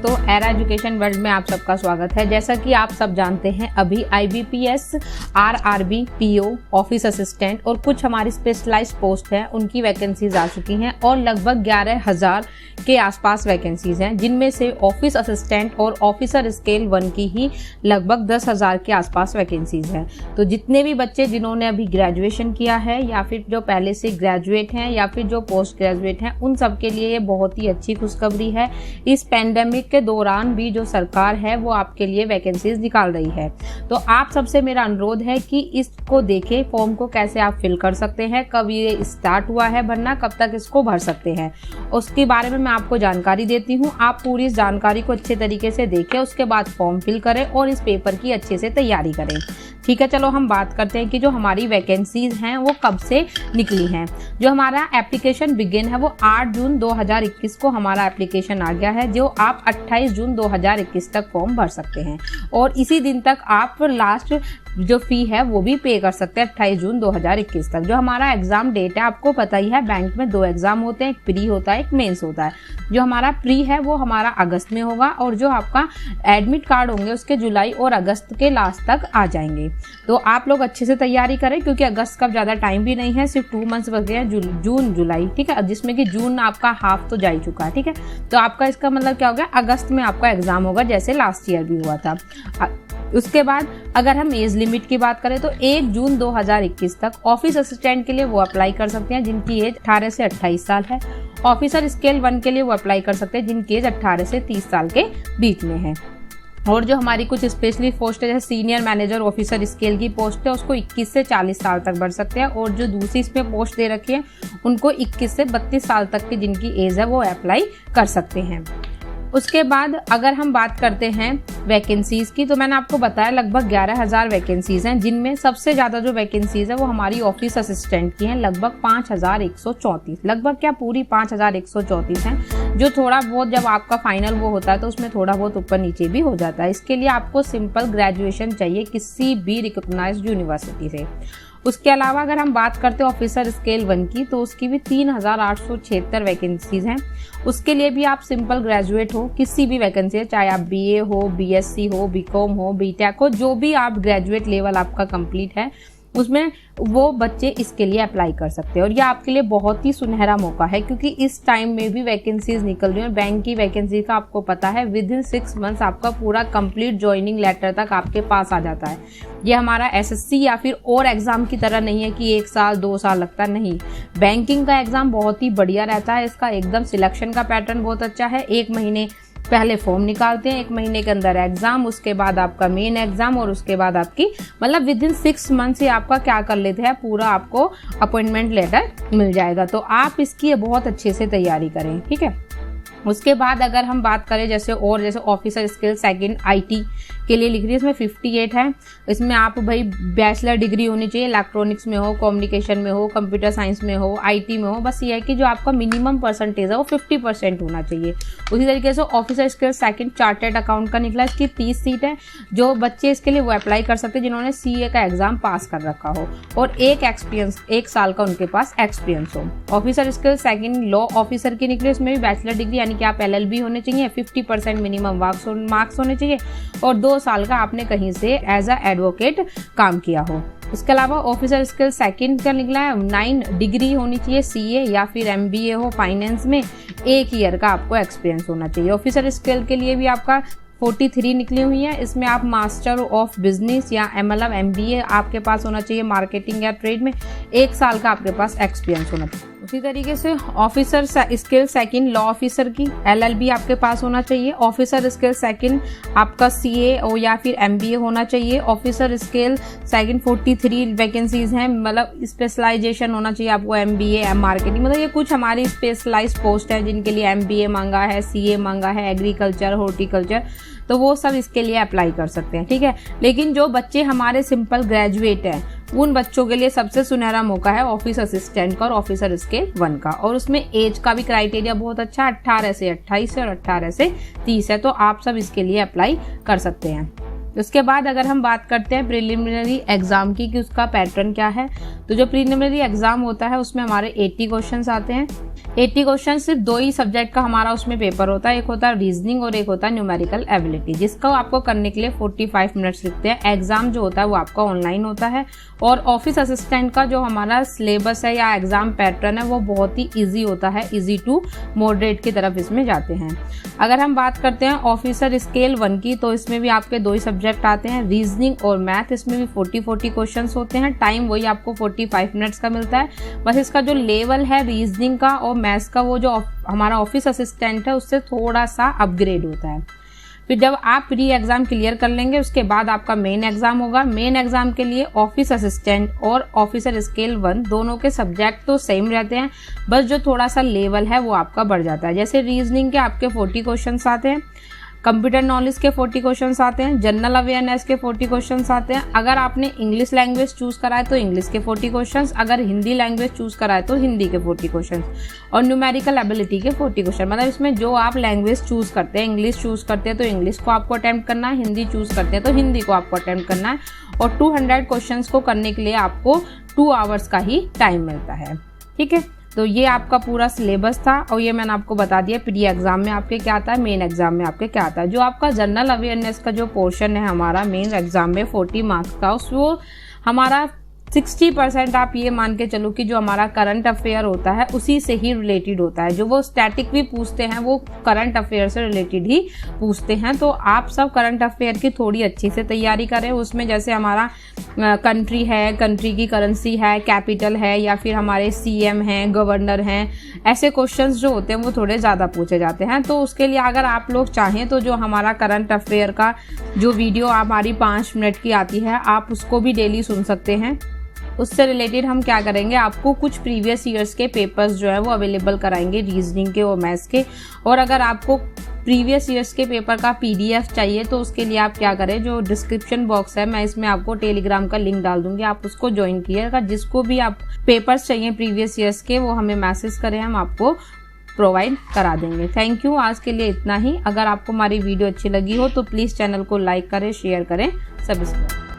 दोस्तों, era education world में आप सबका स्वागत है। जैसा कि आप सब जानते हैं, अभी IBPS, RRB, PO, office assistant और कुछ हमारी स्पेशलाइज्ड पोस्ट हैं, उनकी वैकेंसीज आ चुकी हैं और लगभग 11,000 के आसपास वैकेंसीज हैं, जिनमें से ऑफिस असिस्टेंट और ऑफिसर स्केल 1 की ही लगभग 10,000 के आसपास वैकेंसीज हैं। तो जितने भी बच्चे जिन्होंने अभी ग्रेजुएशन किया है या फिर जो पहले से ग्रेजुएट हैं या फिर जो पोस्ट ग्रेजुएट हैं, उन सब के लिए ये बहुत ही अच्छी खुशखबरी है। इस पेंडेमिक के दौरान भी जो सरकार है वो आपके लिए वैकेंसीज निकाल रही है। तो आप सबसे मेरा अनुरोध है कि इसको देखें, फॉर्म को कैसे आप फिल कर सकते हैं, कब ये स्टार्ट हुआ है भरना, कब तक इसको भर सकते हैं, उसके बारे में मैं आपको जानकारी देती हूँ। आप पूरी इस जानकारी को अच्छे तरीके से देखें, उसके बाद फॉर्म फिल करें और इस पेपर की अच्छे से तैयारी करें। ठीक है, चलो हम बात करते हैं कि जो हमारी वैकेंसीज हैं वो कब से निकली हैं। जो हमारा एप्लीकेशन बिगिन है वो 8 जून 2021 को हमारा एप्लीकेशन आ गया है, जो आप 28 जून 2021 तक फॉर्म भर सकते हैं और इसी दिन तक आप लास्ट जो फी है वो भी पे कर सकते हैं 28 जून 2021 तक। जो हमारा एग्जाम डेट है आपको पता ही है, बैंक में 2 एग्जाम होते हैं, एक प्री होता है, एक मेंस होता है। जो हमारा प्री है वो हमारा अगस्त में होगा और जो आपका एडमिट कार्ड होंगे उसके जुलाई और अगस्त के लास्ट तक आ जाएंगे। तो आप लोग अच्छे से तैयारी करें, क्योंकि अगस्त का ज़्यादा टाइम भी नहीं है, सिर्फ 2 मंथ्स बच गए हैं, जून जुलाई, ठीक है, जिसमें कि जून आपका हाफ तो जा ही चुका है। ठीक है, तो आपका इसका मतलब क्या हो गया, अगस्त में आपका एग्जाम होगा, जैसे लास्ट ईयर भी हुआ था। उसके बाद अगर हम एज लिमिट की बात करें तो 1 जून 2021 तक ऑफिस असिस्टेंट के लिए वो अप्लाई कर सकते हैं जिनकी एज 18 से 28 साल है। ऑफिसर स्केल 1 के लिए वो अप्लाई कर सकते हैं जिनकी एज 18 से 30 साल के बीच में है। और जो हमारी कुछ स्पेशली पोस्ट है, जैसे सीनियर मैनेजर ऑफिसर स्केल की पोस्ट है, उसको 21 से 40 साल तक बढ़ सकते हैं और जो दूसरी इसमें पोस्ट दे रखी है उनको 21 से 32 साल तक की जिनकी एज है वो अप्लाई कर सकते हैं। उसके बाद अगर हम बात करते हैं वैकेंसीज की, तो मैंने आपको बताया लगभग 11,000 वैकेंसीज हैं, जिनमें सबसे ज़्यादा जो वैकेंसीज है वो हमारी ऑफिस असिस्टेंट की हैं, लगभग 5,134, लगभग क्या पूरी 5,134 हैं। जो थोड़ा बहुत जब आपका फाइनल वो होता है तो उसमें थोड़ा बहुत ऊपर नीचे भी हो जाता है। इसके लिए आपको सिंपल ग्रेजुएशन चाहिए किसी भी रिकॉग्नाइज्ड यूनिवर्सिटी से। उसके अलावा अगर हम बात करते हैं ऑफिसर स्केल 1 की, तो उसकी भी 3,876 वैकेंसीज हैं। उसके लिए भी आप सिंपल ग्रेजुएट हो, किसी भी वैकेंसी है, चाहे आप BA हो, BSc हो, BCom हो, BTech हो, जो भी आप ग्रेजुएट लेवल आपका कंप्लीट है उसमें वो बच्चे इसके लिए अप्लाई कर सकते हैं। और ये आपके लिए बहुत ही सुनहरा मौका है, क्योंकि इस टाइम में भी वैकेंसीज निकल रही हैं। बैंक की वैकेंसी का आपको पता है विद इन 6 मंथ्स आपका पूरा कंप्लीट ज्वाइनिंग लेटर तक आपके पास आ जाता है। ये हमारा SSC या फिर और एग्जाम की तरह नहीं है कि 1 साल 2 साल लगता नहीं। बैंकिंग का एग्जाम बहुत ही बढ़िया रहता है, इसका एकदम सिलेक्शन का पैटर्न बहुत अच्छा है। 1 महीने पहले फॉर्म निकालते हैं, 1 महीने के अंदर एग्जाम, उसके बाद आपका मेन एग्जाम और उसके बाद आपकी मतलब विद इन 6 मंथ से आपका क्या कर लेते हैं, पूरा आपको अपॉइंटमेंट लेटर मिल जाएगा। तो आप इसकी बहुत अच्छे से तैयारी करें, ठीक है। उसके बाद अगर हम बात करें जैसे ऑफिसर स्किल 2 IT के लिए लिख रही है, इसमें 58 है। इसमें आप भाई बैचलर डिग्री होनी चाहिए, इलेक्ट्रॉनिक्स में हो, कम्युनिकेशन में हो, कंप्यूटर साइंस में हो, IT में हो। बस ये है कि जो आपका मिनिमम परसेंटेज है वो 50% होना चाहिए। उसी तरीके से ऑफिसर स्किल 2 चार्टर्ड अकाउंट का निकला, इसकी 30 सीट है। जो बच्चे इसके लिए वो अप्लाई कर सकते हैं जिन्होंने CA का एग्जाम पास कर रखा हो और एक साल का उनके पास एक्सपीरियंस हो। ऑफिसर स्किल 2 लॉ ऑफिसर की निकली, इसमें भी बैचलर डिग्री यानी कि आप LLB होने चाहिए, 50% मिनिमम मार्क्स होने चाहिए और 2 साल का आपने कहीं से एज अ एडवोकेट काम किया हो। इसके अलावा ऑफिसर स्किल 2 का निकला है, 9 डिग्री होनी चाहिए, CA या फिर MBA हो फाइनेंस में, 1 ईयर का आपको एक्सपीरियंस होना चाहिए। ऑफिसर स्किल के लिए भी आपका 43 निकली हुई है, इसमें आप मास्टर ऑफ बिजनेस या MLM MBA आपके पास होना चाहिए, मार्केटिंग या ट्रेड में 1 साल का आपके पास एक्सपीरियंस होना चाहिए। उसी तरीके से ऑफिसर स्किल 2 लॉ ऑफिसर की LLB आपके पास होना चाहिए। ऑफिसर स्किल 2 आपका CA या फिर MBA होना चाहिए। ऑफिसर स्किल 2 43 वैकेंसीज हैं, मतलब स्पेशलाइजेशन होना चाहिए आपको, MBA मार्केटिंग, मतलब ये कुछ हमारी स्पेशलाइज्ड पोस्ट है जिनके लिए MBA मांगा है, CA मांगा है, एग्रीकल्चर, हॉर्टिकल्चर, तो वो सब इसके लिए अप्लाई कर सकते हैं, ठीक है। लेकिन जो बच्चे हमारे सिंपल ग्रेजुएट हैं उन बच्चों के लिए सबसे सुनहरा मौका है ऑफिस असिस्टेंट का और ऑफिसर स्केल 1 का। और उसमें एज का भी क्राइटेरिया बहुत अच्छा, 18 से 28 है और 18 से 30 है, तो आप सब इसके लिए अप्लाई कर सकते हैं। उसके बाद अगर हम बात करते हैं प्रिलिमिनरी एग्जाम की कि उसका पैटर्न क्या है, तो जो प्रिलिमिनरी एग्जाम होता है उसमें हमारे 80 क्वेश्चंस आते हैं। 80 क्वेश्चन सिर्फ 2 ही सब्जेक्ट का हमारा उसमें पेपर होता है, एक होता है रीजनिंग और एक होता है न्यूमेरिकल एबिलिटी, जिसको आपको करने के लिए 45 मिनट्स लगते हैं। एग्जाम जो होता है वो आपका ऑनलाइन होता है और ऑफिस असिस्टेंट का जो हमारा सिलेबस है या एग्जाम पैटर्न है वो बहुत ही ईजी होता है, ईजी टू मॉडरेट की तरफ इसमें जाते हैं। अगर हम बात करते हैं ऑफिसर स्केल 1 की, तो इसमें भी आपके 2 ही सब्जेक्ट आते हैं, रीजनिंग और मैथ। इसमें भी 40 क्वेश्चन होते हैं, टाइम वही आपको 45 मिनट्स का मिलता है। बस इसका जो लेवल है रीजनिंग का और मैथ्स का वो जो हमारा ऑफिस असिस्टेंट है उससे थोड़ा सा अपग्रेड होता है। फिर जब आप प्री एग्जाम क्लियर कर लेंगे उसके बाद आपका मेन एग्जाम होगा। मेन एग्जाम के लिए ऑफिस असिस्टेंट और ऑफिसर स्केल 1 दोनों के सब्जेक्ट तो सेम रहते हैं, बस जो थोड़ा सा लेवल है वो आपका बढ़ जाता है। जैसे रीजनिंग के आपके 40 क्वेश्चन आते हैं, कंप्यूटर नॉलेज के 40 क्वेश्चंस आते हैं, जनरल अवेयरनेस के 40 क्वेश्चंस आते हैं। अगर आपने इंग्लिश लैंग्वेज चूज करा है तो इंग्लिश के 40 क्वेश्चंस, अगर हिंदी लैंग्वेज चूज करा है तो हिंदी के 40 क्वेश्चंस और न्यूमेरिकल एबिलिटी के 40 क्वेश्चन। मतलब इसमें जो आप लैंग्वेज चूज करते हैं, इंग्लिश चूज करते हैं तो इंग्लिश को आपको अटेम्प्ट करना है, हिंदी चूज करते हैं तो हिंदी को आपको अटेम्प्ट करना है। और 200 क्वेश्चन को करने के लिए आपको 2 आवर्स का ही टाइम मिलता है। ठीक है, तो ये आपका पूरा सिलेबस था और ये मैंने आपको बता दिया प्री एग्जाम में आपके क्या आता है, मेन एग्जाम में आपके क्या आता है। जो आपका जनरल अवेयरनेस का जो पोर्शन है हमारा मेन एग्जाम में 40 मार्क्स का, वो हमारा 60% आप ये मान के चलो कि जो हमारा करंट अफेयर होता है उसी से ही रिलेटेड होता है। जो वो स्टैटिक भी पूछते हैं वो करंट अफेयर से रिलेटेड ही पूछते हैं। तो आप सब करंट अफेयर की थोड़ी अच्छी से तैयारी करें। उसमें जैसे हमारा कंट्री है, कंट्री की करेंसी है, कैपिटल है, या फिर हमारे CM हैं, गवर्नर हैं, ऐसे क्वेश्चंस जो होते हैं वो थोड़े ज़्यादा पूछे जाते हैं। तो उसके लिए अगर आप लोग चाहें तो जो हमारा करंट अफेयर का जो वीडियो हमारी 5 मिनट की आती है आप उसको भी डेली सुन सकते हैं। उससे रिलेटेड हम क्या करेंगे, आपको कुछ प्रीवियस ईयर्स के पेपर्स जो है वो अवेलेबल कराएंगे रीजनिंग के और मैथ्स के। और अगर आपको प्रीवियस ईयर्स के पेपर का PDF चाहिए तो उसके लिए आप क्या करें, जो डिस्क्रिप्शन बॉक्स है मैं इसमें आपको टेलीग्राम का लिंक डाल दूंगी, आप उसको ज्वाइन कीजिएगा। जिसको भी आप पेपर्स चाहिए प्रीवियस ईयर्स के वो हमें मैसेज करें, हम आपको प्रोवाइड करा देंगे। थैंक यू, आज के लिए इतना ही। अगर आपको हमारी वीडियो अच्छी लगी हो तो प्लीज़ चैनल को लाइक करें, शेयर करें, सब्सक्राइब।